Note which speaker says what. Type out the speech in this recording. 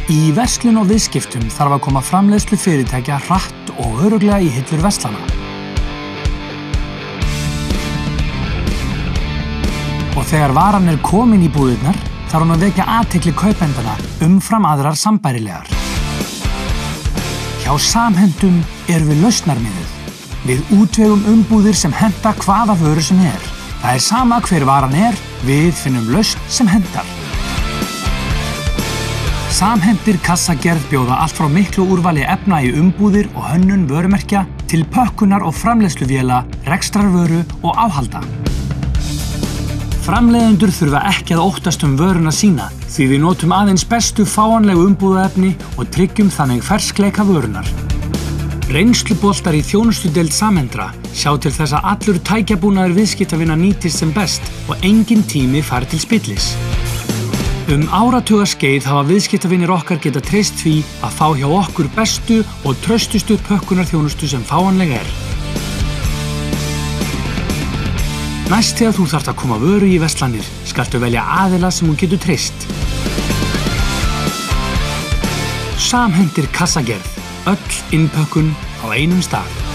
Speaker 1: Í verslun og viðskiptum þarf að koma framleiðslu fyrirtækja hratt og örugglega í hillur verslana. Og þegar varan komin í búðirnar, þarf hún að vekja athygli kaupendana umfram aðrar sambærilegar. Hjá Samhentum erum við lausnarmiðuð. Við útvegum umbúðir sem henta hvaða vöru sem Það sama hver varan við finnum lausn sem hentar. Samhentir kassagerð bjóða allt frá miklu úrvali efna í umbúðir og hönnun vörumerkja til pökkunar og framleiðsluvéla, rekstrarvöru og áhalda. Framleiðendur þurfa ekki að óttast vöruna sína því við notum aðeins bestu fáanlegu umbúðaefni og tryggjum þannig ferskleika vörunar. Reynsluboltar í þjónustudeild Samhentra sjá til þess að allur tækjabúnaður viðskiptavina nýtist sem best og enginn tími fari til spillis. Áratugaskeið hafa viðskiptavinir okkar geta treyst því að fá hjá okkur bestu og traustustu pökkunarþjónustu sem fáanleg Næst þegar þú þarft að koma vöru í verslanir, skaltu velja aðila sem hún getur treyst. Samhentir kassagerð, öll innpökkun á einum stað.